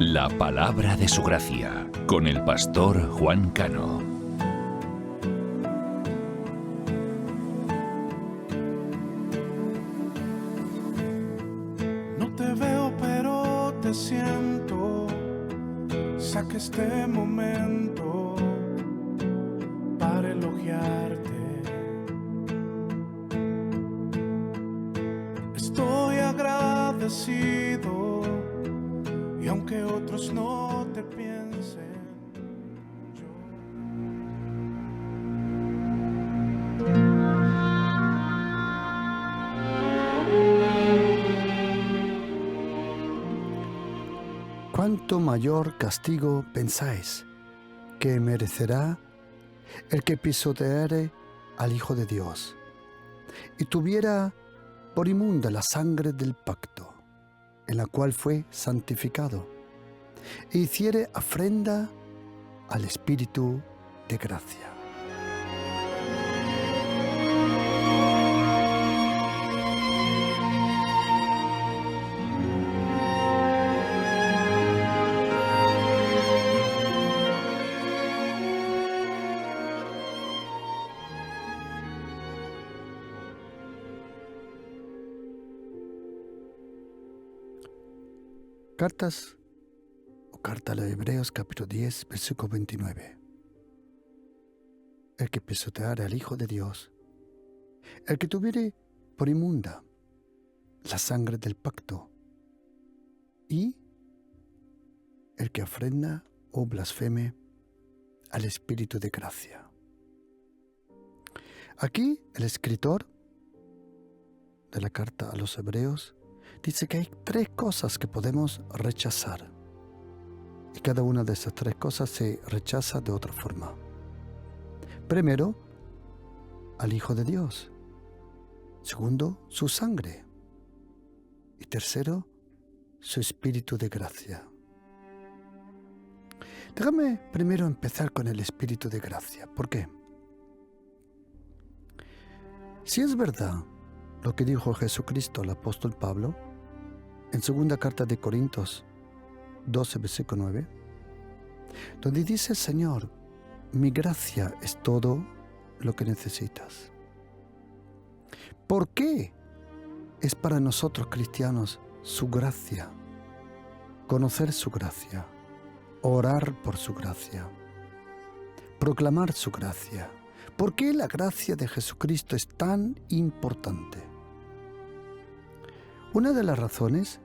La palabra de su gracia, con el pastor Juan Cano. No te veo, pero te siento. Saca este momento para elogiarte. Estoy agradecido, y aunque otros no te piensen, ¿Cuánto mayor castigo pensáis que merecerá el que pisoteare al Hijo de Dios y tuviera por inmunda la sangre del pacto, en la cual fue santificado, e hiciere afrenta al Espíritu de gracia? Carta a los Hebreos, capítulo 10, versículo 29. El que pisoteare al Hijo de Dios, el que tuviere por inmunda la sangre del pacto, y el que ofrenda o blasfeme al Espíritu de gracia. Aquí el escritor de la carta a los Hebreos dice que hay 3 cosas que podemos rechazar. Y cada una de esas 3 cosas se rechaza de otra forma. Primero, al Hijo de Dios. Segundo, su sangre. Y tercero, su Espíritu de gracia. Déjame primero empezar con el Espíritu de gracia. ¿Por qué? Si es verdad lo que dijo Jesucristo al apóstol Pablo en segunda carta de Corintios 12, versículo 9, donde dice: Señor, mi gracia es todo lo que necesitas. ¿Por qué es para nosotros cristianos su gracia? Conocer su gracia, orar por su gracia, proclamar su gracia. ¿Por qué la gracia de Jesucristo es tan importante? Una de las razones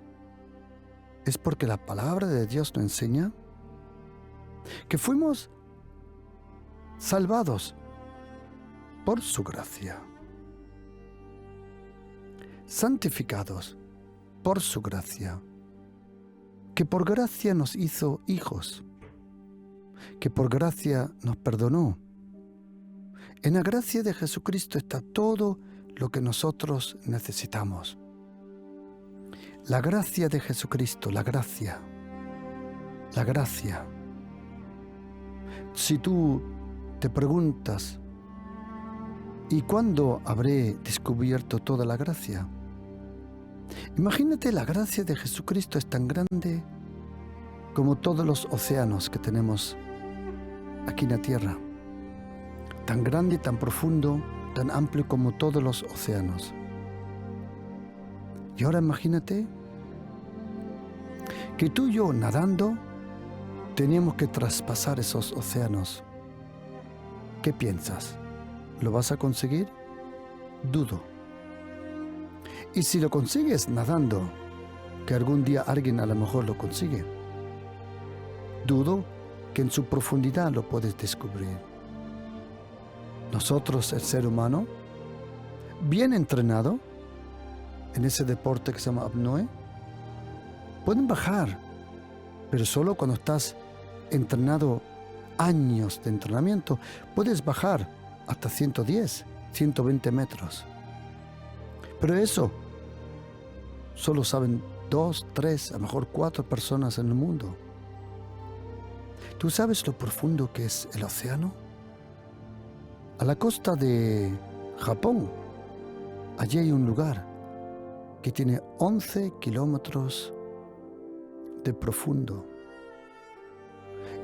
es porque la palabra de Dios nos enseña que fuimos salvados por su gracia, santificados por su gracia, que por gracia nos hizo hijos, que por gracia nos perdonó. En la gracia de Jesucristo está todo lo que nosotros necesitamos. La gracia de Jesucristo, la gracia. Si tú te preguntas, ¿y cuándo habré descubierto toda la gracia? Imagínate, la gracia de Jesucristo es tan grande como todos los océanos que tenemos aquí en la tierra. Tan grande, tan profundo, tan amplio como todos los océanos. Y ahora imagínate que tú y yo, nadando, teníamos que traspasar esos océanos. ¿Qué piensas? ¿Lo vas a conseguir? Dudo. Y si lo consigues nadando, que algún día alguien a lo mejor lo consigue, dudo que en su profundidad lo puedes descubrir. Nosotros, el ser humano, bien entrenado en ese deporte que se llama apnoe, pueden bajar, pero solo cuando estás entrenado, años de entrenamiento, puedes bajar hasta 110, 120 metros. Pero eso solo saben 2, 3, a lo mejor 4 personas en el mundo. ¿Tú sabes lo profundo que es el océano? A la costa de Japón, allí hay un lugar que tiene 11 kilómetros de profundo.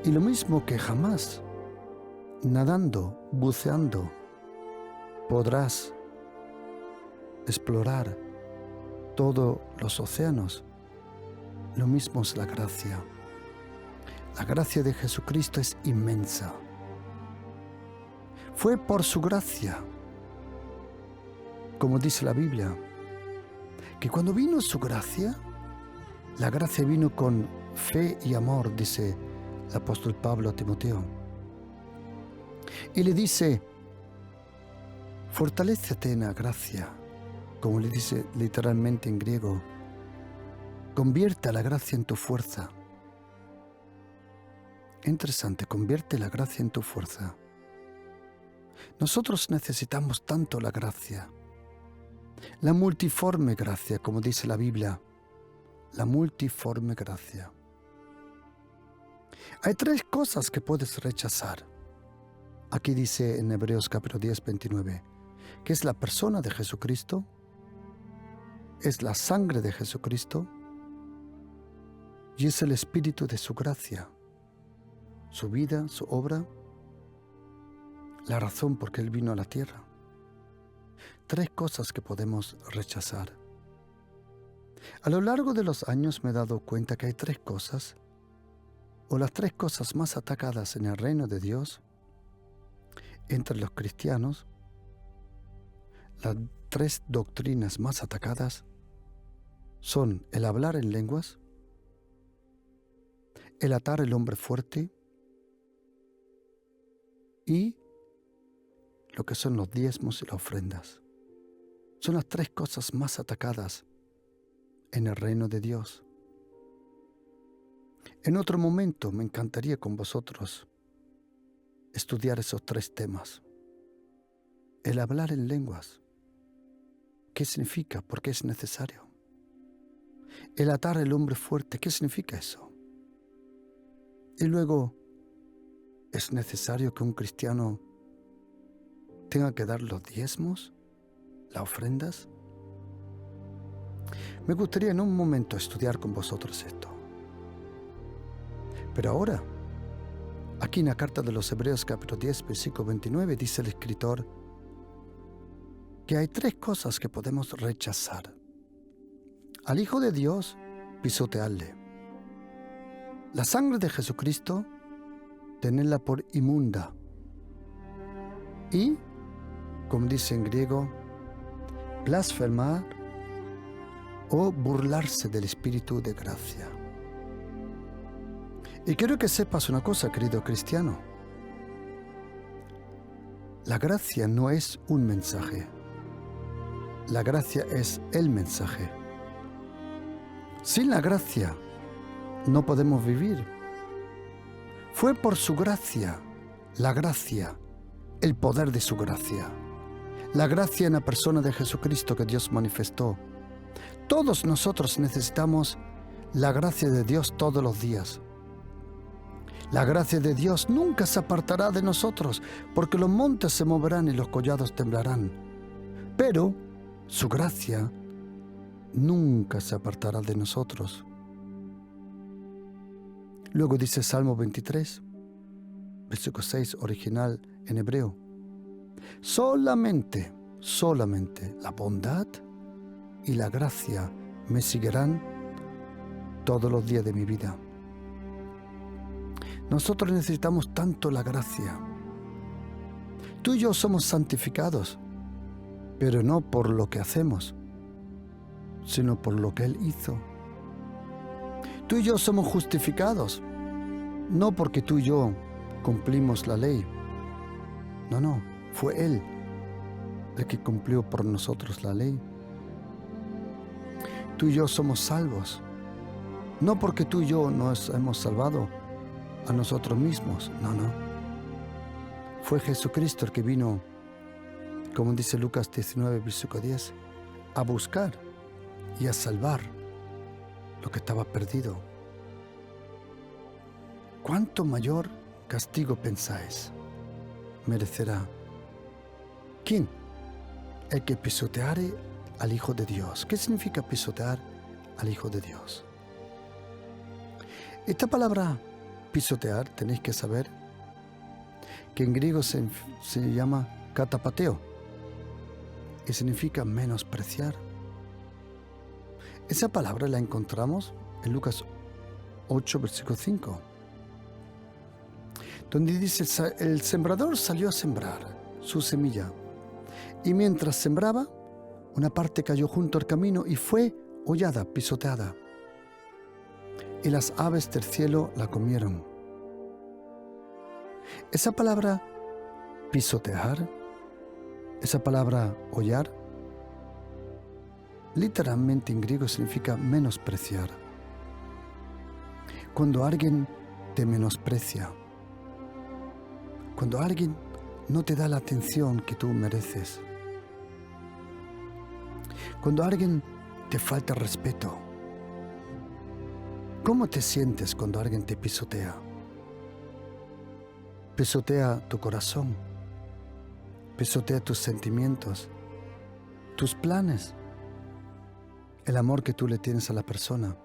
Y lo mismo que jamás, nadando, buceando, podrás explorar todos los océanos, lo mismo es la gracia. La gracia de Jesucristo es inmensa. Fue por su gracia, como dice la Biblia, que cuando vino su gracia, la gracia vino con fe y amor, dice el apóstol Pablo a Timoteo. Y le dice, fortalécete en la gracia, como le dice literalmente en griego, convierte la gracia en tu fuerza. Interesante, convierte la gracia en tu fuerza. Nosotros necesitamos tanto la gracia, la multiforme gracia, como dice la Biblia, la multiforme gracia. Hay 3 cosas que puedes rechazar. Aquí dice en Hebreos capítulo 10, 29, que es la persona de Jesucristo, es la sangre de Jesucristo y es el espíritu de su gracia, su vida, su obra, la razón por qué Él vino a la tierra. 3 cosas que podemos rechazar. A lo largo de los años me he dado cuenta que hay 3 cosas, o las 3 cosas más atacadas en el reino de Dios, entre los cristianos, las 3 doctrinas más atacadas son el hablar en lenguas, el atar el hombre fuerte y lo que son los diezmos y las ofrendas. Son las 3 cosas más atacadas en el reino de Dios. En otro momento me encantaría con vosotros estudiar esos 3 temas. El hablar en lenguas. ¿Qué significa? ¿Por qué es necesario? El atar el hombre fuerte. ¿Qué significa eso? Y luego, ¿es necesario que un cristiano tenga que dar los diezmos, las ofrendas? Me gustaría en un momento estudiar con vosotros esto. Pero ahora, aquí en la carta de los Hebreos capítulo 10, versículo 29, dice el escritor que hay 3 cosas que podemos rechazar. Al Hijo de Dios, pisotearle. La sangre de Jesucristo, tenerla por inmunda. Y, como dice en griego, blasfemar o burlarse del Espíritu de gracia. Y quiero que sepas una cosa, querido cristiano. La gracia no es un mensaje. La gracia es el mensaje. Sin la gracia no podemos vivir. Fue por su gracia, la gracia, el poder de su gracia. La gracia en la persona de Jesucristo que Dios manifestó. Todos nosotros necesitamos la gracia de Dios todos los días. La gracia de Dios nunca se apartará de nosotros, porque los montes se moverán y los collados temblarán. Pero su gracia nunca se apartará de nosotros. Luego dice Salmo 23, versículo 6, original en hebreo. Solamente la bondad y la gracia me seguirán todos los días de mi vida. Nosotros necesitamos tanto la gracia. Tú y yo somos santificados, pero no por lo que hacemos, sino por lo que Él hizo. Tú y yo somos justificados, no porque tú y yo cumplimos la ley. No, fue Él el que cumplió por nosotros la ley. Tú y yo somos salvos, no porque tú y yo nos hemos salvado a nosotros mismos, no. Fue Jesucristo el que vino, como dice Lucas 19, versículo 10, a buscar y a salvar lo que estaba perdido. ¿Cuánto mayor castigo pensáis merecerá? ¿Quién? El que pisoteare al Hijo de Dios. ¿Qué significa pisotear al Hijo de Dios? Esta palabra pisotear, tenéis que saber que en griego se llama katapateo y significa menospreciar. Esa palabra la encontramos en Lucas 8, versículo 5, donde dice: el sembrador salió a sembrar su semilla, y mientras sembraba, una parte cayó junto al camino y fue hollada, pisoteada, y las aves del cielo la comieron. Esa palabra pisotear, esa palabra hollar, literalmente en griego significa menospreciar. Cuando alguien te menosprecia, cuando alguien no te da la atención que tú mereces, cuando alguien te falta respeto, ¿cómo te sientes cuando alguien te pisotea? Pisotea tu corazón, pisotea tus sentimientos, tus planes, el amor que tú le tienes a la persona.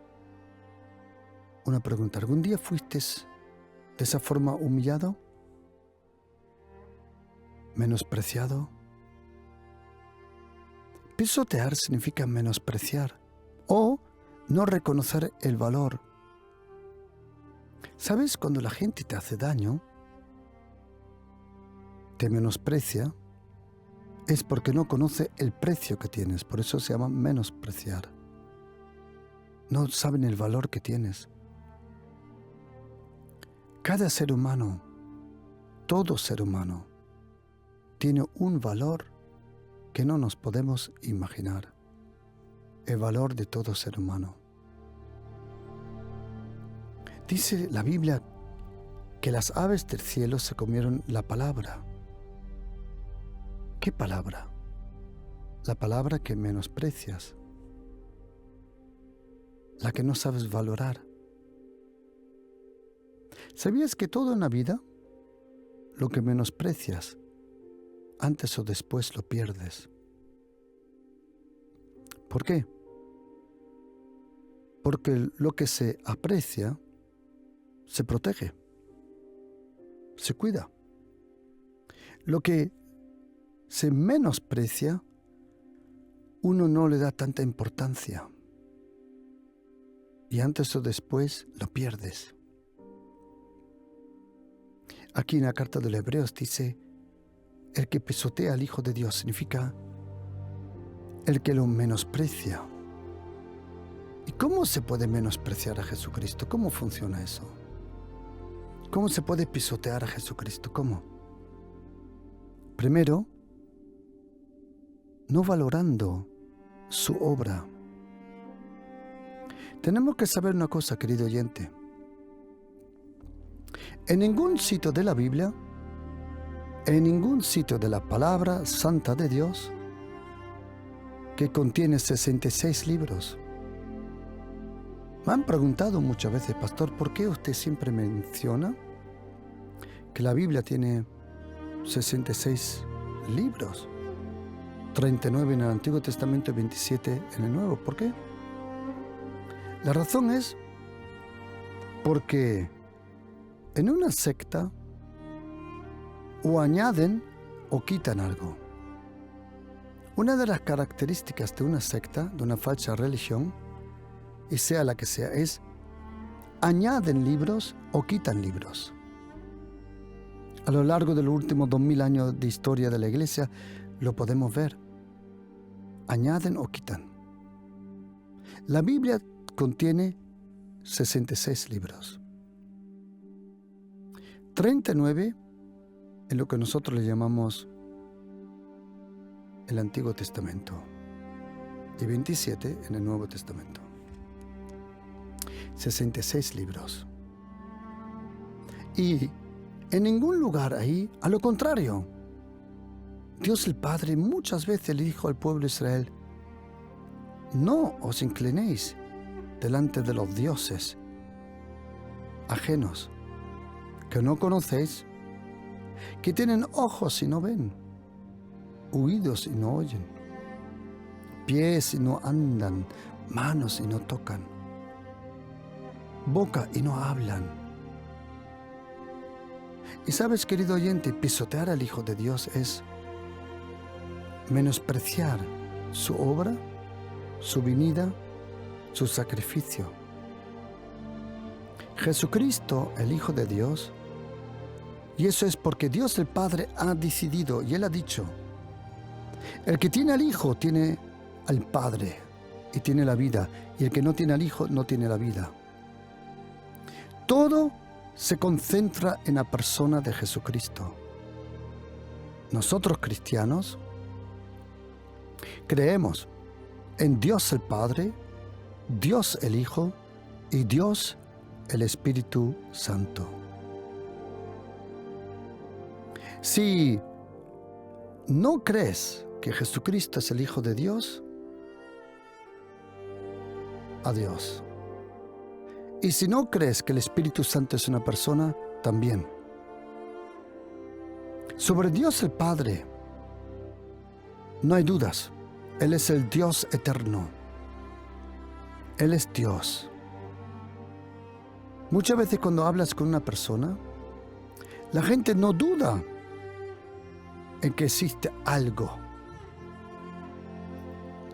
Una pregunta: ¿algún día fuiste de esa forma humillado? ¿Menospreciado? Pisotear significa menospreciar o no reconocer el valor. ¿Sabes? Cuando la gente te hace daño, te menosprecia, es porque no conoce el precio que tienes. Por eso se llama menospreciar. No saben el valor que tienes. Cada ser humano, todo ser humano, tiene un valor que no nos podemos imaginar. El valor de todo ser humano. Dice la Biblia que las aves del cielo se comieron la palabra. ¿Qué palabra? La palabra que menosprecias, la que no sabes valorar. ¿Sabías que todo en la vida, lo que menosprecias, antes o después lo pierdes? ¿Por qué? Porque lo que se aprecia se protege, se cuida. Lo que se menosprecia, uno no le da tanta importancia. Y antes o después lo pierdes. Aquí en la carta de los Hebreos dice: el que pisotea al Hijo de Dios, significa el que lo menosprecia. ¿Y cómo se puede menospreciar a Jesucristo? ¿Cómo funciona eso? ¿Cómo se puede pisotear a Jesucristo? ¿Cómo? Primero, no valorando su obra. Tenemos que saber una cosa, querido oyente. En ningún sitio de la Biblia, en ningún sitio de la palabra santa de Dios, que contiene 66 libros. Me han preguntado muchas veces: pastor, ¿por qué usted siempre menciona que la Biblia tiene 66 libros? 39 en el Antiguo Testamento y 27 en el Nuevo. ¿Por qué? La razón es porque en una secta o añaden o quitan algo. Una de las características de una secta, de una falsa religión, y sea la que sea, es añaden libros o quitan libros. A lo largo de los últimos 2000 años de historia de la Iglesia lo podemos ver. Añaden o quitan. La Biblia contiene 66 libros. 39 en lo que nosotros le llamamos el Antiguo Testamento y 27 en el Nuevo Testamento. 66 libros. Y en ningún lugar ahí, a lo contrario, Dios el Padre muchas veces le dijo al pueblo de Israel: no os inclinéis delante de los dioses ajenos que no conocéis, que tienen ojos y no ven, oídos y no oyen, pies y no andan, manos y no tocan, boca y no hablan. Y sabes, querido oyente, pisotear al Hijo de Dios es menospreciar su obra, su venida, su sacrificio. Jesucristo, el Hijo de Dios, y eso es porque Dios el Padre ha decidido, y Él ha dicho, el que tiene al Hijo tiene al Padre y tiene la vida, y el que no tiene al Hijo no tiene la vida. Todo se concentra en la persona de Jesucristo. Nosotros cristianos creemos en Dios el Padre, Dios el Hijo y Dios el Espíritu Santo. Si no crees que Jesucristo es el Hijo de Dios, adiós. Y si no crees que el Espíritu Santo es una persona, también. Sobre Dios el Padre, no hay dudas. Él es el Dios eterno. Él es Dios. Muchas veces cuando hablas con una persona, la gente no duda en que existe algo.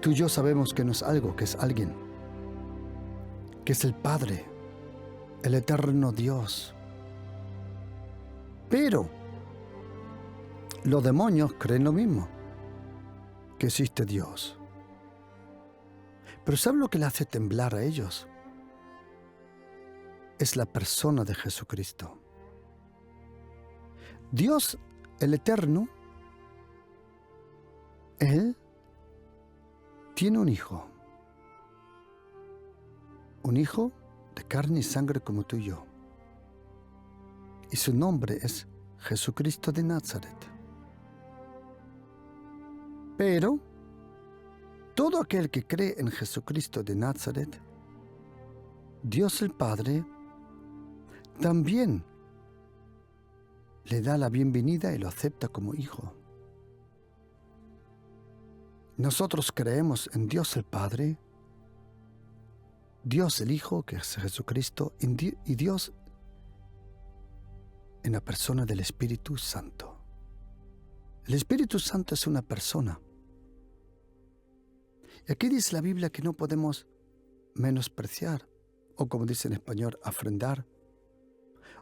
Tú y yo sabemos que no es algo, que es alguien, que es el Padre, el eterno Dios. Pero los demonios creen lo mismo, que existe Dios. Pero ¿sabes lo que le hace temblar a ellos? Es la persona de Jesucristo. Dios, el Eterno, Él tiene un hijo de carne y sangre como tú y yo. Y su nombre es Jesucristo de Nazaret. Pero todo aquel que cree en Jesucristo de Nazaret, Dios el Padre, también le da la bienvenida y lo acepta como hijo. Nosotros creemos en Dios el Padre, Dios el Hijo, que es Jesucristo, y Dios en la persona del Espíritu Santo. El Espíritu Santo es una persona. Y aquí dice la Biblia que no podemos menospreciar, o como dice en español, afrendar.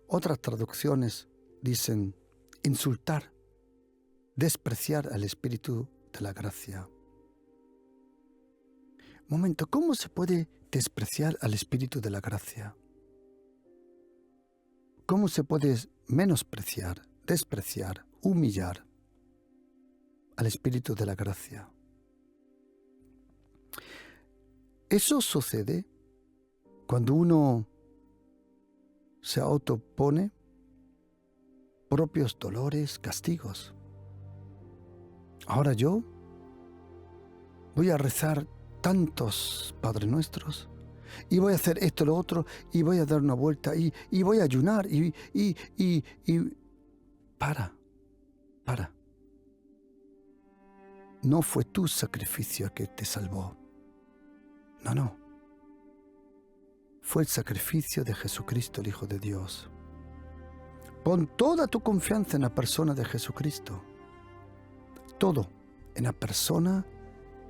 Otras traducciones dicen insultar, despreciar al Espíritu de la gracia. Momento, ¿cómo se puede despreciar al Espíritu de la gracia? ¿Cómo se puede menospreciar, despreciar, humillar al Espíritu de la gracia? Eso sucede cuando uno se autopone propios dolores, castigos. Ahora yo voy a rezar tantos Padre Nuestros y voy a hacer esto, lo otro, y voy a dar una vuelta y voy a ayunar y para. No fue tu sacrificio el que te salvó. No. Fue el sacrificio de Jesucristo, el Hijo de Dios. Pon toda tu confianza en la persona de Jesucristo. Todo en la persona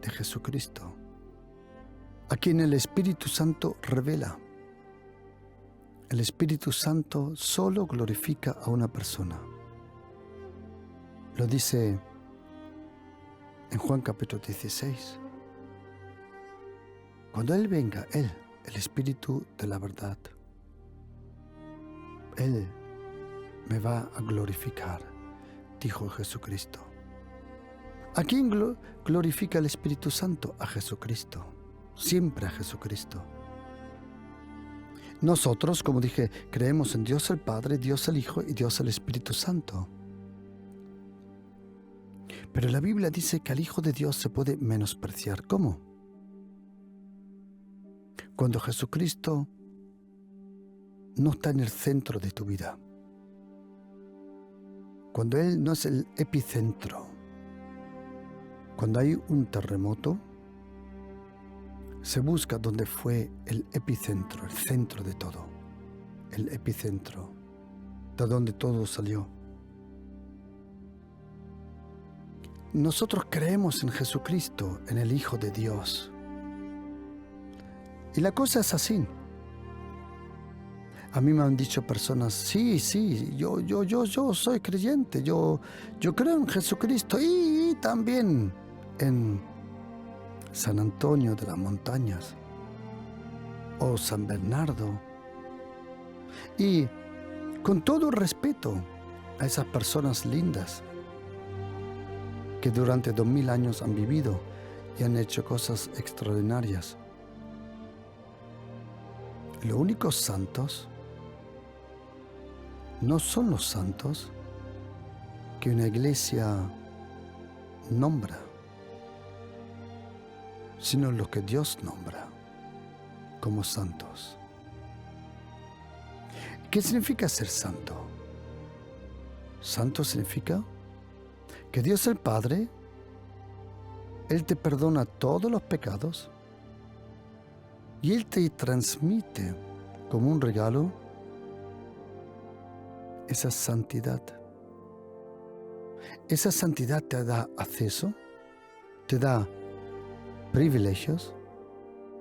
de Jesucristo, a quien el Espíritu Santo revela. El Espíritu Santo solo glorifica a una persona. Lo dice en Juan capítulo 16. Cuando Él venga, Él, el Espíritu de la verdad, Él me va a glorificar, dijo Jesucristo. ¿A quién glorifica el Espíritu Santo? A Jesucristo, siempre a Jesucristo. Nosotros, como dije, creemos en Dios el Padre, Dios el Hijo y Dios el Espíritu Santo. Pero la Biblia dice que al Hijo de Dios se puede menospreciar. ¿Cómo? Cuando Jesucristo no está en el centro de tu vida. Cuando Él no es el epicentro. Cuando hay un terremoto, se busca donde fue el epicentro, el centro de todo. El epicentro. de donde todo salió. Nosotros creemos en Jesucristo, en el Hijo de Dios. Y la cosa es así. A mí me han dicho personas, sí, yo soy creyente, yo creo en Jesucristo y también en San Antonio de las Montañas o San Bernardo. Y con todo respeto a esas personas lindas que durante 2000 años han vivido y han hecho cosas extraordinarias. Los únicos santos no son los santos que una iglesia nombra, sino los que Dios nombra como santos. ¿Qué significa ser santo? Santo significa que Dios el Padre, Él te perdona todos los pecados y Él te transmite como un regalo esa santidad. Esa santidad te da acceso, te da privilegios,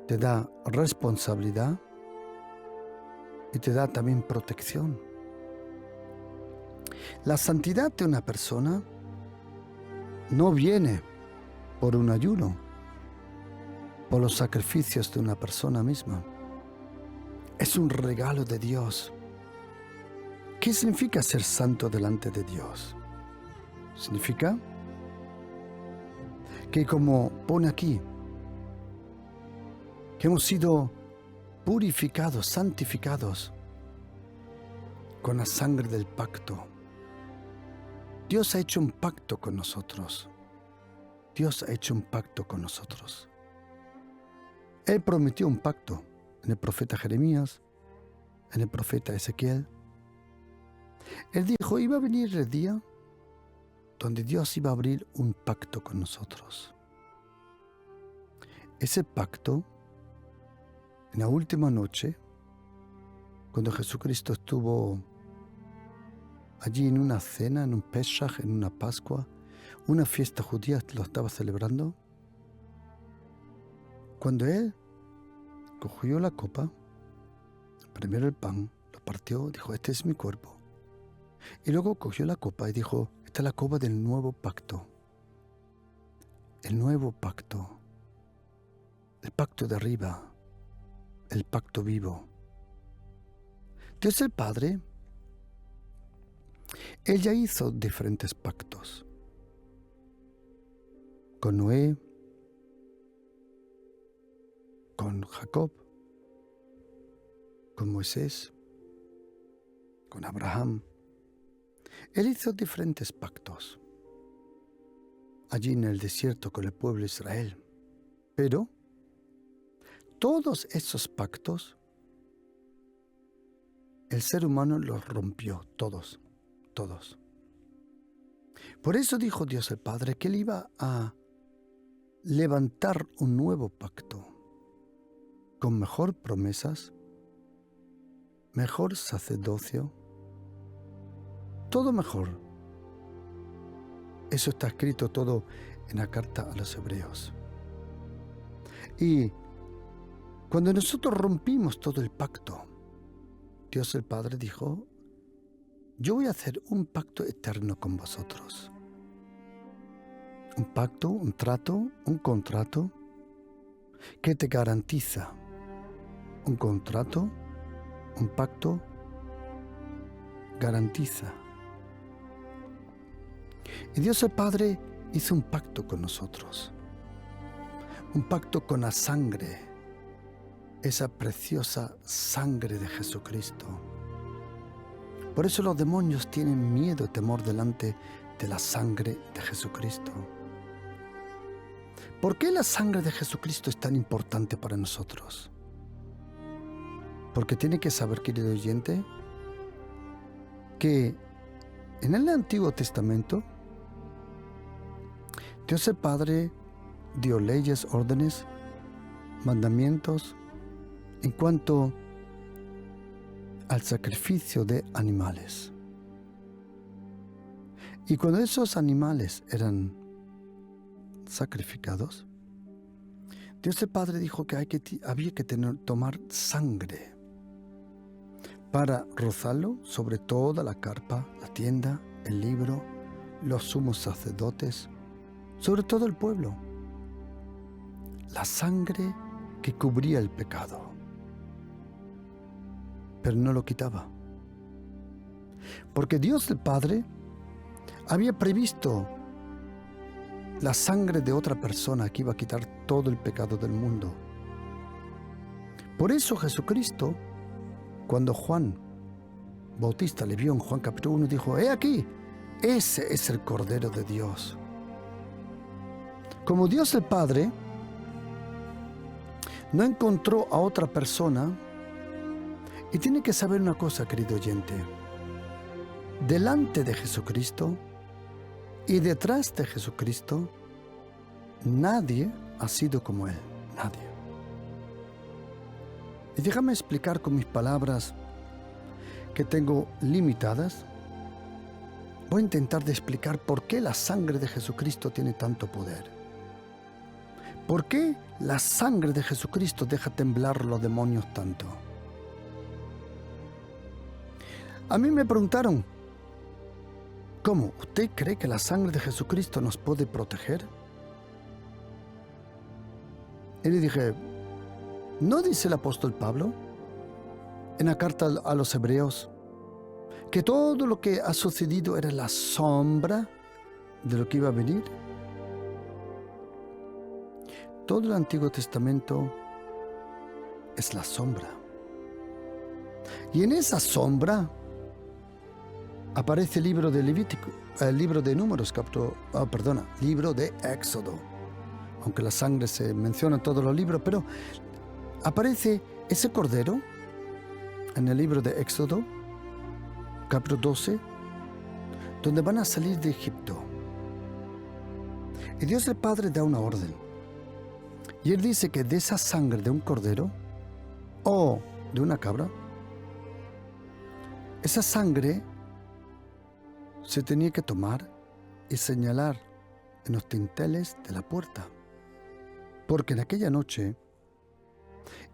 te da responsabilidad y te da también protección. La santidad de una persona no viene por un ayuno, por los sacrificios de una persona misma. Es un regalo de Dios. ¿Qué significa ser santo delante de Dios? Significa que, como pone aquí, que hemos sido purificados, santificados con la sangre del pacto. Dios ha hecho un pacto con nosotros. Dios ha hecho un pacto con nosotros. Él prometió un pacto en el profeta Jeremías, en el profeta Ezequiel. Él dijo, iba a venir el día donde Dios iba a abrir un pacto con nosotros. Ese pacto, en la última noche, cuando Jesucristo estuvo allí en una cena, en un Pesach, en una Pascua, una fiesta judía, lo estaba celebrando, cuando Él cogió la copa, primero el pan, lo partió, dijo, este es mi cuerpo. Y luego cogió la copa y dijo, esta es la copa del nuevo pacto. El nuevo pacto. El pacto de arriba. El pacto vivo. Dios el Padre, Él ya hizo diferentes pactos. Con Noé, con Jacob, con Moisés, con Abraham. Él hizo diferentes pactos allí en el desierto con el pueblo de Israel. Pero todos esos pactos, el ser humano los rompió, todos. Por eso dijo Dios el Padre que Él iba a levantar un nuevo pacto con mejor promesas, mejor sacerdocio, todo mejor. Eso está escrito todo en la carta a los Hebreos. Y cuando nosotros rompimos todo el pacto, Dios el Padre dijo, yo voy a hacer un pacto eterno con vosotros. Un pacto, un trato, un contrato que te garantiza. Un contrato, un pacto garantiza. Y Dios el Padre hizo un pacto con nosotros. Un pacto con la sangre, esa preciosa sangre de Jesucristo. Por eso los demonios tienen miedo, temor delante de la sangre de Jesucristo. ¿Por qué la sangre de Jesucristo es tan importante para nosotros? Porque tiene que saber, querido oyente, que en el Antiguo Testamento Dios el Padre dio leyes, órdenes, mandamientos en cuanto al sacrificio de animales. Y cuando esos animales eran sacrificados, Dios el Padre dijo que había que tomar sangre para rozarlo sobre toda la carpa, la tienda, el libro, los sumos sacerdotes, sobre todo el pueblo. La sangre que cubría el pecado, pero no lo quitaba. Porque Dios el Padre había previsto la sangre de otra persona que iba a quitar todo el pecado del mundo. Por eso Jesucristo, cuando Juan Bautista le vio en Juan capítulo 1, dijo: «He aquí, ese es el Cordero de Dios». Como Dios el Padre no encontró a otra persona, y tiene que saber una cosa, querido oyente: delante de Jesucristo y detrás de Jesucristo, nadie ha sido como Él, nadie. Y déjame explicar con mis palabras que tengo limitadas. Voy a intentar de explicar por qué la sangre de Jesucristo tiene tanto poder. ¿Por qué la sangre de Jesucristo deja temblar los demonios tanto? A mí me preguntaron: ¿cómo? ¿Usted cree que la sangre de Jesucristo nos puede proteger? Y le dije: ¿no dice el apóstol Pablo en la carta a los Hebreos que todo lo que ha sucedido era la sombra de lo que iba a venir? Todo el Antiguo Testamento es la sombra. Y en esa sombra aparece el libro de Levítico, el libro de Números, libro de Éxodo. Aunque la sangre se menciona en todos los libros, pero aparece ese cordero en el libro de Éxodo, capítulo 12, donde van a salir de Egipto. Y Dios el Padre da una orden. Y Él dice que de esa sangre de un cordero o de una cabra, esa sangre se tenía que tomar y señalar en los dinteles de la puerta, porque en aquella noche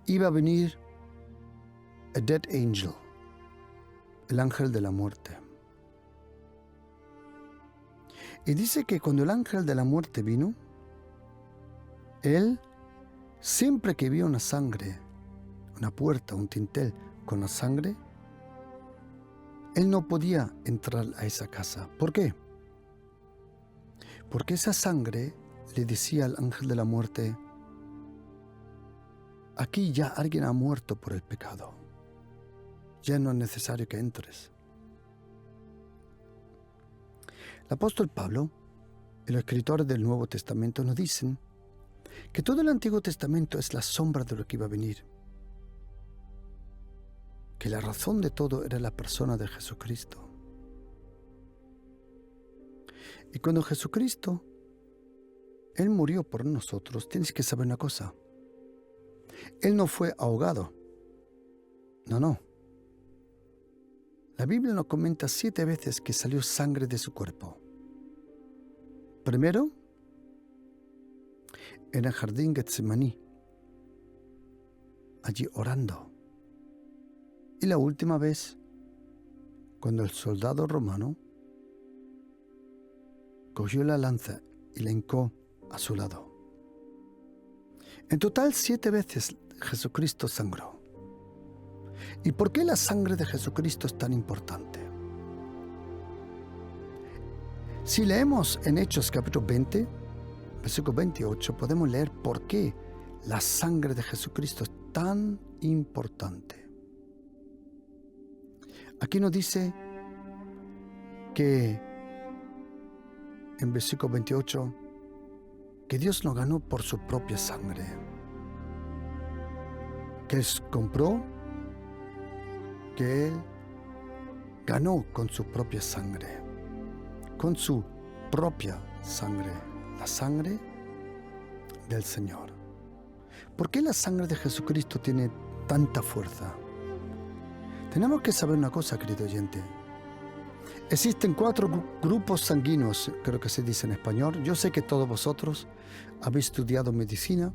iba a venir a dead angel, el ángel de la muerte. Y dice que cuando el ángel de la muerte vino, él, siempre que vio una sangre, una puerta, un dintel con la sangre, él no podía entrar a esa casa. ¿Por qué? Porque esa sangre le decía al ángel de la muerte: aquí ya alguien ha muerto por el pecado. Ya no es necesario que entres. El apóstol Pablo y los escritores del Nuevo Testamento nos dicen que todo el Antiguo Testamento es la sombra de lo que iba a venir. Que la razón de todo era la persona de Jesucristo. Y cuando Jesucristo, Él murió por nosotros, tienes que saber una cosa: Él no fue ahogado. No. La Biblia nos comenta 7 veces que salió sangre de su cuerpo. Primero, en el jardín Getsemaní, allí orando. Y la última vez, cuando el soldado romano cogió la lanza y la hincó a su lado. En total 7 veces Jesucristo sangró. ¿Y por qué la sangre de Jesucristo es tan importante? Si leemos en Hechos capítulo 20, versículo 28, podemos leer por qué la sangre de Jesucristo es tan importante. Aquí nos dice que en versículo 28 que Dios nos ganó por su propia sangre, que Él compró, que Él ganó con su propia sangre, la sangre del Señor. ¿Por qué la sangre de Jesucristo tiene tanta fuerza? Tenemos que saber una cosa, querido oyente. Existen 4 grupos sanguíneos, creo que se dice en español. Yo sé que todos vosotros habéis estudiado medicina,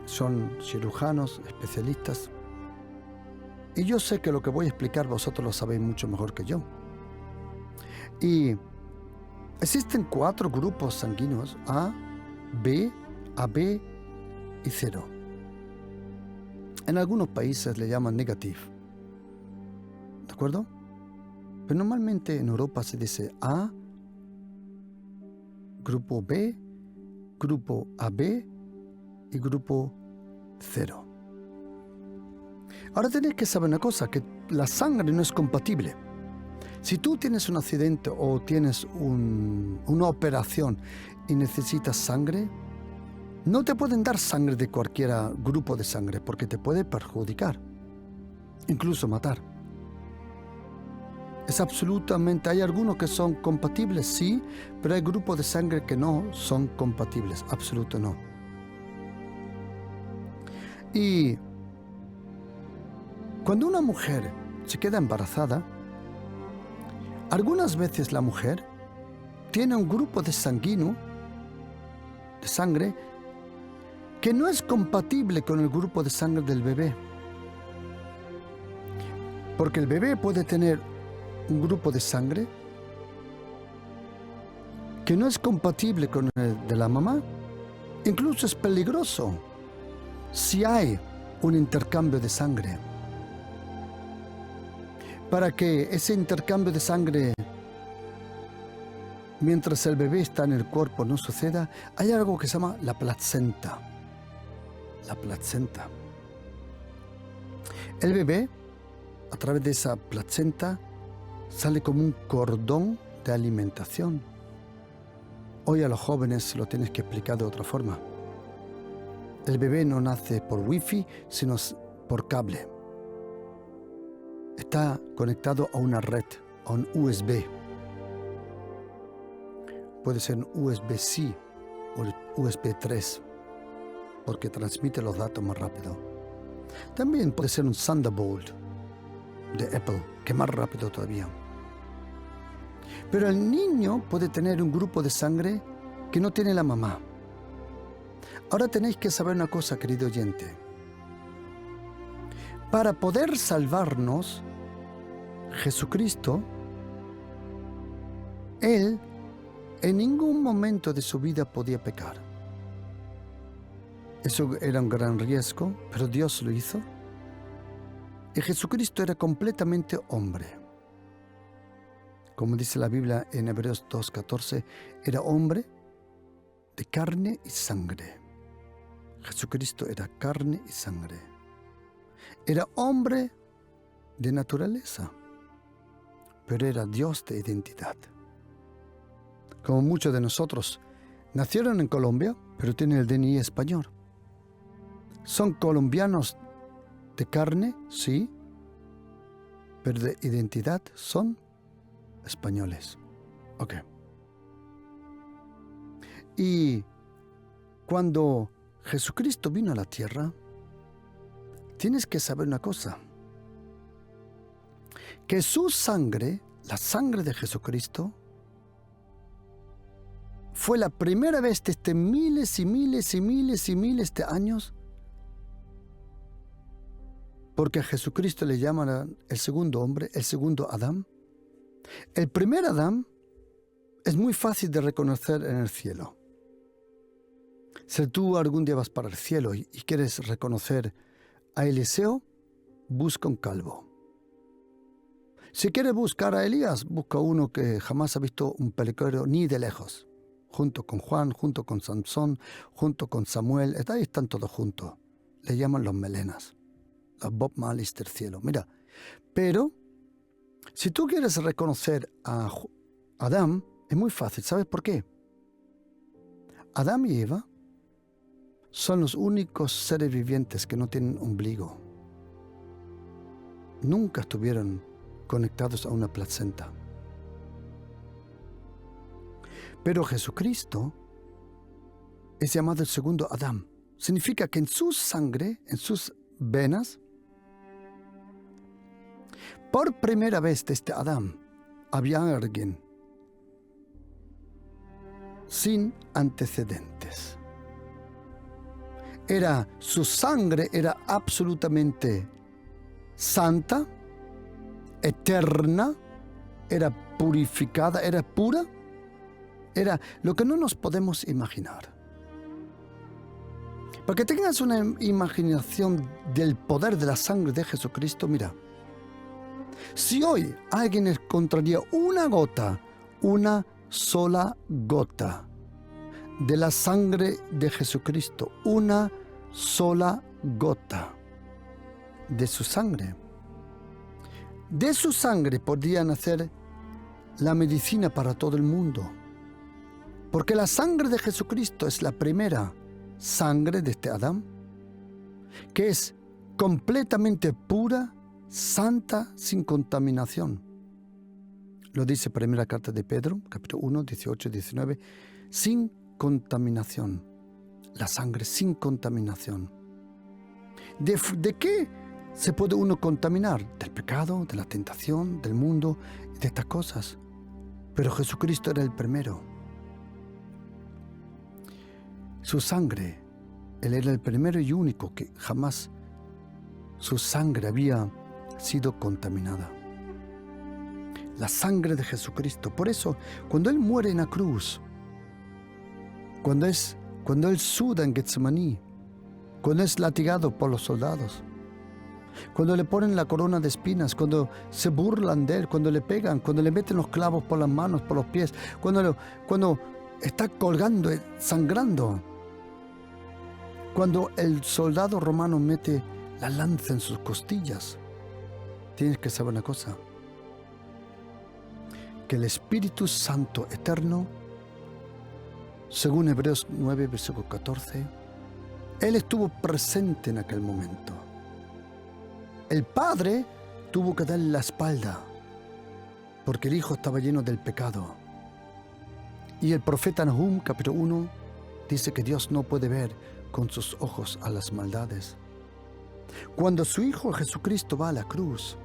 son cirujanos, especialistas, y yo sé que lo que voy a explicar vosotros lo sabéis mucho mejor que yo. Y existen 4 grupos sanguíneos: A, B, AB y 0. En algunos países le llaman negativo, ¿de acuerdo? Pero normalmente en Europa se dice A, grupo B, grupo AB y grupo 0. Ahora tenéis que saber una cosa, que la sangre no es compatible. Si tú tienes un accidente o tienes una operación y necesitas sangre, no te pueden dar sangre de cualquier grupo de sangre porque te puede perjudicar, incluso matar. Es absolutamente, hay algunos que son compatibles, sí, pero hay grupos de sangre que no son compatibles, absoluto no. Y cuando una mujer se queda embarazada, algunas veces la mujer tiene un grupo de sangre que no es compatible con el grupo de sangre del bebé. Porque el bebé puede tener un grupo de sangre que no es compatible con el de la mamá. Incluso es peligroso si hay un intercambio de sangre. Para que ese intercambio de sangre, mientras el bebé está en el cuerpo, no suceda, hay algo que se llama la placenta. La placenta. El bebé, a través de esa placenta, sale como un cordón de alimentación. Hoy a los jóvenes lo tienes que explicar de otra forma. El bebé no nace por wifi, sino por cable. Está conectado a una red, a un USB. Puede ser un USB-C o USB 3, porque transmite los datos más rápido. También puede ser un Thunderbolt de Apple, que es más rápido todavía. Pero el niño puede tener un grupo de sangre que no tiene la mamá. Ahora tenéis que saber una cosa, querido oyente. Para poder salvarnos, Jesucristo, Él en ningún momento de su vida podía pecar. Eso era un gran riesgo, pero Dios lo hizo. Y Jesucristo era completamente hombre. Como dice la Biblia en Hebreos 2:14, era hombre de carne y sangre. Jesucristo era carne y sangre. Era hombre de naturaleza, pero era Dios de identidad. Como muchos de nosotros, nacieron en Colombia, pero tienen el DNI español. Son colombianos de carne, sí, pero de identidad son españoles. Ok. Y cuando Jesucristo vino a la tierra, tienes que saber una cosa, que su sangre, la sangre de Jesucristo, fue la primera vez desde miles y miles y miles y miles de años, porque a Jesucristo le llaman el segundo hombre, el segundo Adán. El primer Adán es muy fácil de reconocer en el cielo. Si tú algún día vas para el cielo y quieres reconocer a Eliseo, busca un calvo. Si quieres buscar a Elías, busca uno que jamás ha visto un peluquero ni de lejos. Junto con Juan, junto con Sansón, junto con Samuel, ahí están todos juntos. Le llaman los melenas, los Bob Marleys del cielo. Mira, pero si tú quieres reconocer a Adán, es muy fácil. ¿Sabes por qué? Adán y Eva son los únicos seres vivientes que no tienen ombligo. Nunca estuvieron conectados a una placenta. Pero Jesucristo es llamado el segundo Adán. Significa que en su sangre, en sus venas, por primera vez desde Adán había alguien sin antecedentes. Su sangre era absolutamente santa, eterna, era purificada, era pura, era lo que no nos podemos imaginar. Para que tengas una imaginación del poder de la sangre de Jesucristo, mira, si hoy alguien encontraría una sola gota de la sangre de Jesucristo, una sola gota de su sangre, podrían hacer la medicina para todo el mundo. Porque la sangre de Jesucristo es la primera sangre de este Adán, que es completamente pura, santa, sin contaminación. Lo dice primera carta de Pedro, capítulo 1, 18 y 19, sin contaminación. La sangre sin contaminación. ¿De qué se puede uno contaminar? Del pecado, de la tentación, del mundo y de estas cosas. Pero Jesucristo era el primero. Su sangre, Él era el primero y único que jamás su sangre había sido contaminada. La sangre de Jesucristo. Por eso, cuando Él muere en la cruz, cuando Él suda en Getsemaní, cuando es latigado por los soldados, cuando le ponen la corona de espinas, cuando se burlan de Él, cuando le pegan, cuando le meten los clavos por las manos, por los pies, cuando está colgando, sangrando, cuando el soldado romano mete la lanza en sus costillas, tienes que saber una cosa, que el Espíritu Santo eterno, según Hebreos 9, versículo 14, Él estuvo presente en aquel momento. El Padre tuvo que darle la espalda porque el Hijo estaba lleno del pecado. Y el profeta Nahum, capítulo 1, dice que Dios no puede ver con sus ojos a las maldades. Cuando su Hijo Jesucristo va a la cruz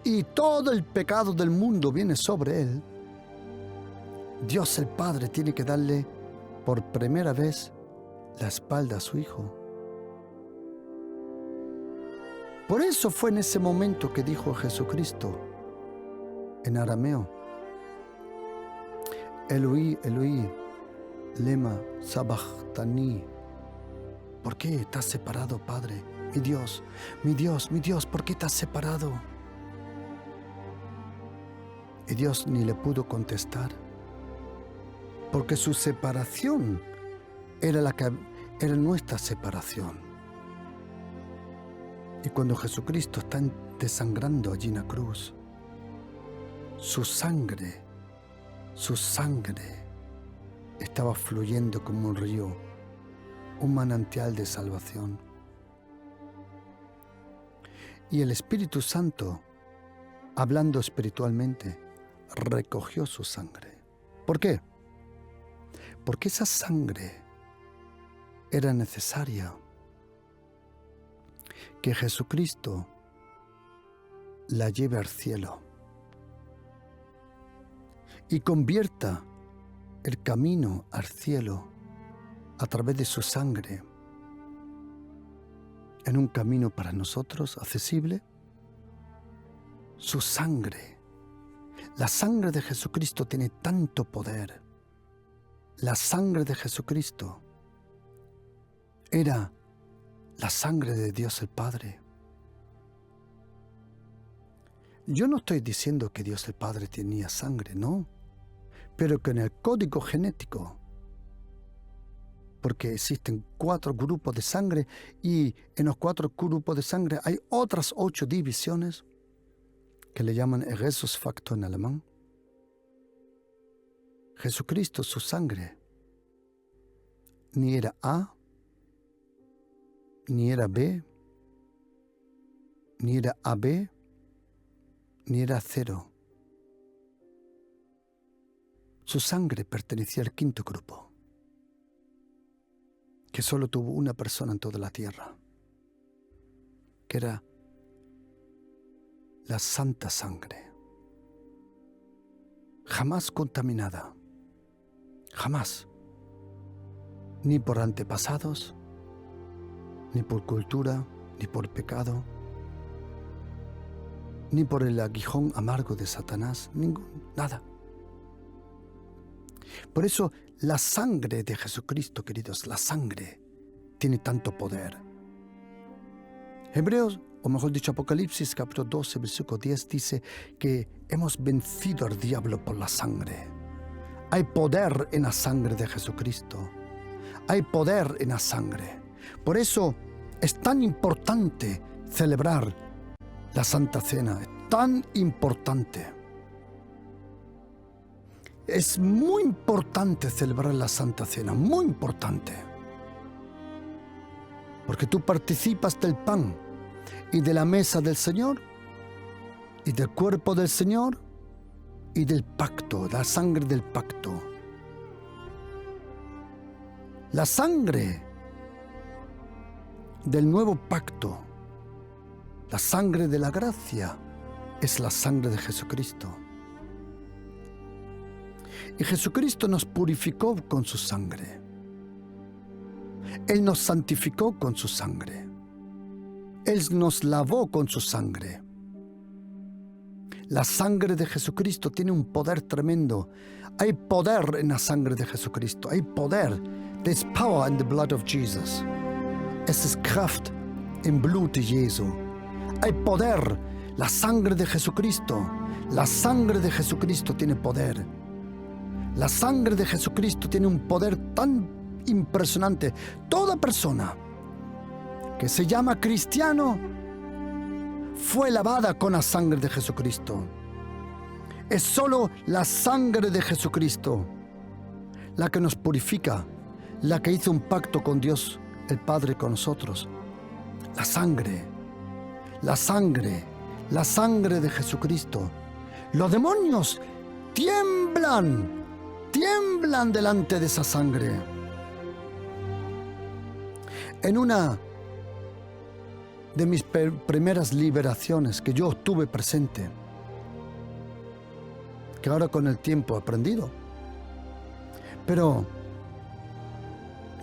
y todo el pecado del mundo viene sobre Él, Dios el Padre tiene que darle por primera vez la espalda a su Hijo. Por eso fue en ese momento que dijo Jesucristo en arameo: Eloi, Eloi, lema sabachthani. ¿Por qué estás separado, Padre? Mi Dios, mi Dios, mi Dios, ¿por qué estás separado? Y Dios ni le pudo contestar, porque su separación era nuestra separación. Y cuando Jesucristo está desangrando allí en la cruz, su sangre estaba fluyendo como un río, un manantial de salvación. Y el Espíritu Santo, hablando espiritualmente, recogió su sangre. ¿Por qué? Porque esa sangre era necesaria que Jesucristo la lleve al cielo y convierta el camino al cielo a través de su sangre en un camino para nosotros accesible. Su sangre, la sangre de Jesucristo tiene tanto poder. La sangre de Jesucristo era la sangre de Dios el Padre. Yo no estoy diciendo que Dios el Padre tenía sangre, no, pero que en el código genético, porque existen 4 grupos de sangre y en los 4 grupos de sangre hay otras 8 divisiones que le llaman Rhesusfaktor en alemán. Jesucristo, su sangre, ni era A, ni era B, ni era AB, ni era 0. Su sangre pertenecía al 5.º grupo, que solo tuvo una persona en toda la tierra, que era la santa sangre. jamás contaminada, jamás, ni por antepasados, ni por cultura, ni por pecado, ni por el aguijón amargo de Satanás, nada. Por eso la sangre de Jesucristo, queridos, la sangre tiene tanto poder. Hebreos, o mejor dicho, Apocalipsis capítulo 12, versículo 10 dice que hemos vencido al diablo por la sangre. Hay poder en la sangre de Jesucristo. Hay poder en la sangre. Por eso es tan importante celebrar la Santa Cena. Es tan importante. Es muy importante celebrar la Santa Cena. Muy importante. Porque tú participas del pan y de la mesa del Señor y del cuerpo del Señor y del pacto, la sangre del pacto. La sangre del nuevo pacto, la sangre de la gracia, es la sangre de Jesucristo. Y Jesucristo nos purificó con su sangre. Él nos santificó con su sangre. Él nos lavó con su sangre. La sangre de Jesucristo tiene un poder tremendo. Hay poder en la sangre de Jesucristo. Hay poder. There's power in the blood of Jesus. Es ist Kraft im Blut de Jesu. Hay poder. La sangre de Jesucristo. La sangre de Jesucristo tiene poder. La sangre de Jesucristo tiene un poder tan impresionante. Toda persona que se llama cristiano fue lavada con la sangre de Jesucristo. Es solo la sangre de Jesucristo la que nos purifica, la que hizo un pacto con Dios, el Padre, con nosotros. La sangre, la sangre, la sangre de Jesucristo. Los demonios tiemblan delante de esa sangre. En una de mis primeras liberaciones que yo tuve presente, que ahora con el tiempo he aprendido, pero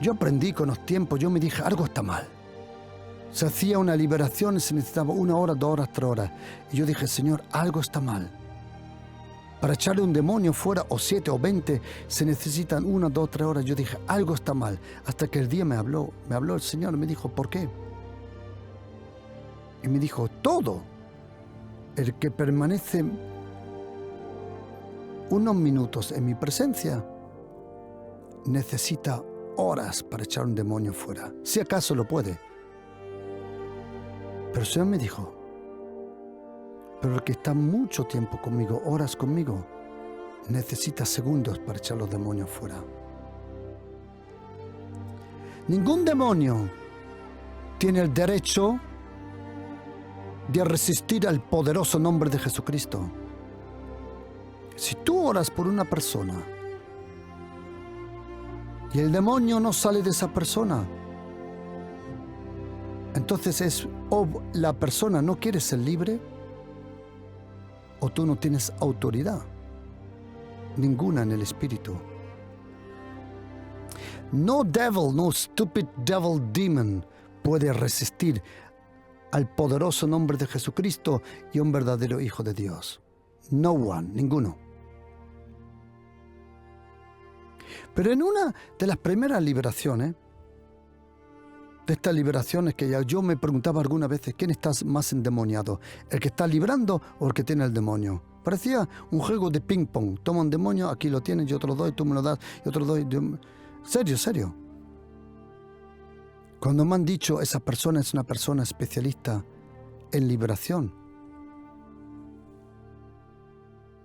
yo aprendí con los tiempos, yo me dije, algo está mal. Se hacía una liberación y se necesitaba 1 hora, 2 horas, 3 horas. Y yo dije, Señor, algo está mal. Para echarle un demonio fuera, o 7 o 20, se necesitan 1, 2, 3 horas. Yo dije, algo está mal. Hasta que el día me habló el Señor y me dijo, ¿por qué? Y me dijo, todo el que permanece unos minutos en mi presencia necesita horas para echar un demonio fuera. Si acaso lo puede. Pero el Señor me dijo, pero el que está mucho tiempo conmigo, horas conmigo, necesita segundos para echar los demonios fuera. Ningún demonio tiene el derecho de resistir al poderoso nombre de Jesucristo. Si tú oras por una persona y el demonio no sale de esa persona, entonces o la persona no quiere ser libre o tú no tienes autoridad ninguna en el espíritu. No devil, no stupid devil demon puede resistir al poderoso nombre de Jesucristo y un verdadero Hijo de Dios. No one, ninguno. Pero en una de las primeras liberaciones, de estas liberaciones que yo me preguntaba algunas veces, ¿quién está más endemoniado? ¿El que está librando o el que tiene el demonio? Parecía un juego de ping pong. Toma un demonio, aquí lo tienes, yo te lo doy, tú me lo das, yo te lo doy. Serio. Cuando me han dicho esa persona es una persona especialista en liberación,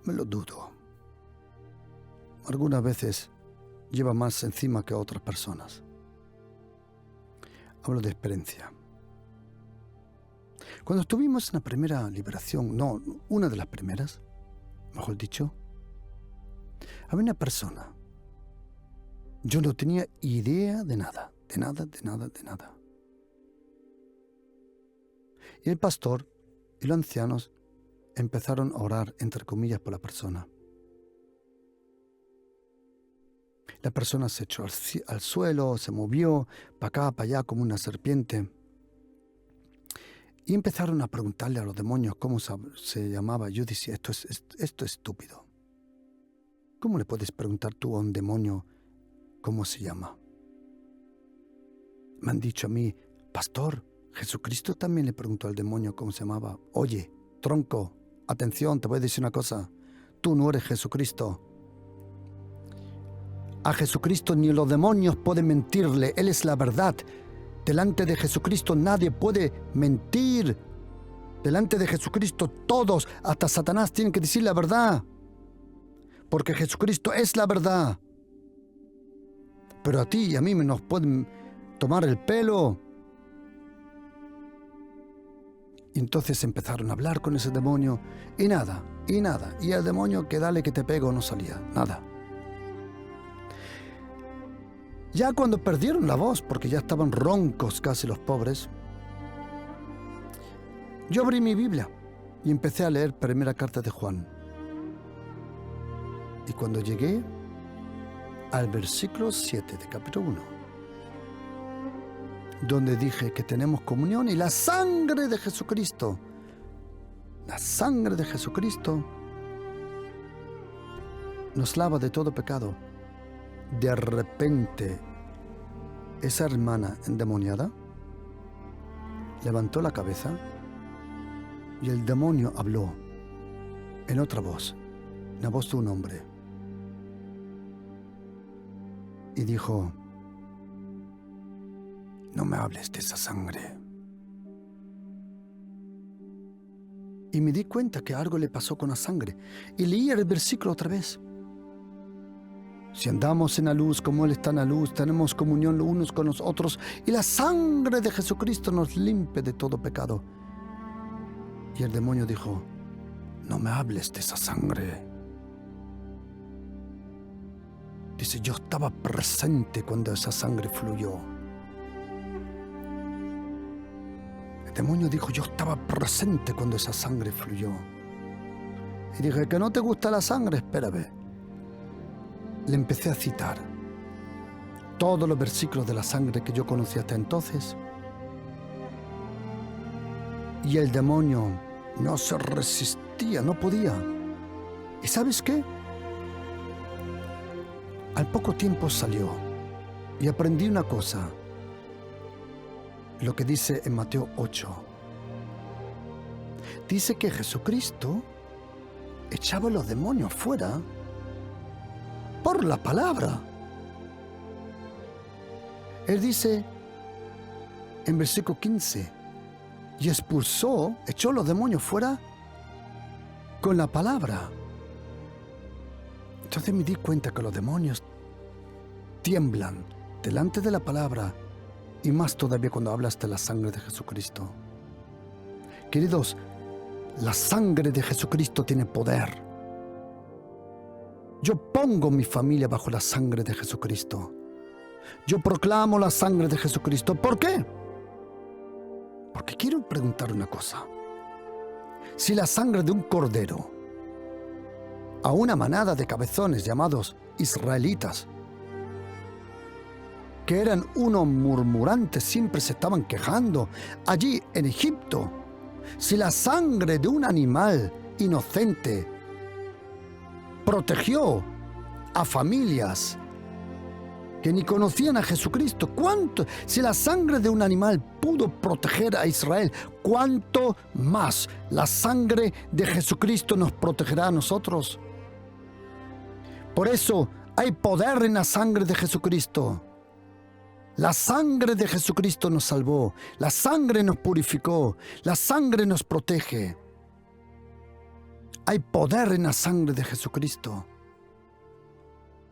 me lo dudo. Algunas veces lleva más encima que otras personas. Hablo de experiencia. Cuando estuvimos en la primera liberación, no, una de las primeras, mejor dicho, había una persona. Yo no tenía idea de nada. Y el pastor y los ancianos empezaron a orar, entre comillas, por la persona. La persona se echó al suelo, se movió para acá, para allá, como una serpiente. Y empezaron a preguntarle a los demonios cómo se llamaba. Yo decía, esto es estúpido. ¿Cómo le puedes preguntar tú a un demonio cómo se llama? Me han dicho a mí, pastor, Jesucristo también le preguntó al demonio cómo se llamaba. Oye, tronco, atención, te voy a decir una cosa. Tú no eres Jesucristo. A Jesucristo ni los demonios pueden mentirle. Él es la verdad. Delante de Jesucristo nadie puede mentir. Delante de Jesucristo todos, hasta Satanás, tienen que decir la verdad. Porque Jesucristo es la verdad. Pero a ti y a mí nos pueden tomar el pelo. Y entonces empezaron a hablar con ese demonio y nada. Y el demonio que dale que te pego no salía, nada. Ya cuando perdieron la voz, porque ya estaban roncos casi los pobres, yo abrí mi Biblia y empecé a leer primera carta de Juan. Y cuando llegué al versículo 7 de capítulo 1, donde dije que tenemos comunión y la sangre de Jesucristo, nos lava de todo pecado. De repente, esa hermana endemoniada levantó la cabeza y el demonio habló en otra voz, la voz de un hombre, y dijo, no me hables de esa sangre. Y me di cuenta que algo le pasó con la sangre y leí el versículo otra vez. Si andamos en la luz como Él está en la luz, tenemos comunión los unos con los otros y la sangre de Jesucristo nos limpia de todo pecado. Y el demonio dijo, no me hables de esa sangre. Dice, yo estaba presente cuando esa sangre fluyó. El demonio dijo, yo estaba presente cuando esa sangre fluyó. Y dije, ¿que no te gusta la sangre? Espérame. Le empecé a citar todos los versículos de la sangre que yo conocía hasta entonces. Y el demonio no se resistía, no podía. ¿Y sabes qué? Al poco tiempo salió y aprendí una cosa. Lo que dice en Mateo 8. Dice que Jesucristo echaba a los demonios fuera por la palabra. Él dice en versículo 15, y echó los demonios fuera con la palabra. Entonces me di cuenta que los demonios tiemblan delante de la palabra, y más todavía cuando hablas de la sangre de Jesucristo. Queridos, la sangre de Jesucristo tiene poder. Yo pongo mi familia bajo la sangre de Jesucristo. Yo proclamo la sangre de Jesucristo. ¿Por qué? Porque quiero preguntar una cosa. Si la sangre de un cordero a una manada de cabezones llamados israelitas, que eran unos murmurantes, siempre se estaban quejando allí en Egipto, si la sangre de un animal inocente protegió a familias que ni conocían a Jesucristo, si la sangre de un animal pudo proteger a Israel, ¿cuánto más la sangre de Jesucristo nos protegerá a nosotros? Por eso hay poder en la sangre de Jesucristo. La sangre de Jesucristo nos salvó, la sangre nos purificó, la sangre nos protege. Hay poder en la sangre de Jesucristo.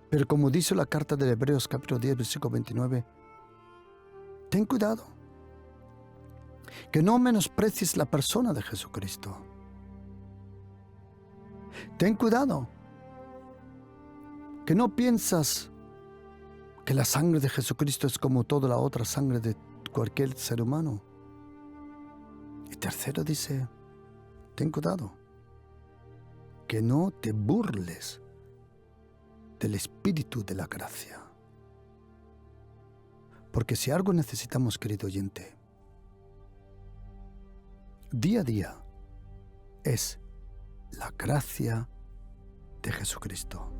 Pero como dice la carta de Hebreos capítulo 10, versículo 29, ten cuidado, que no menosprecies la persona de Jesucristo. Ten cuidado, que no piensas que la sangre de Jesucristo es como toda la otra sangre de cualquier ser humano. Y tercero dice, ten cuidado, que no te burles del Espíritu de la gracia. Porque si algo necesitamos, querido oyente, día a día, es la gracia de Jesucristo.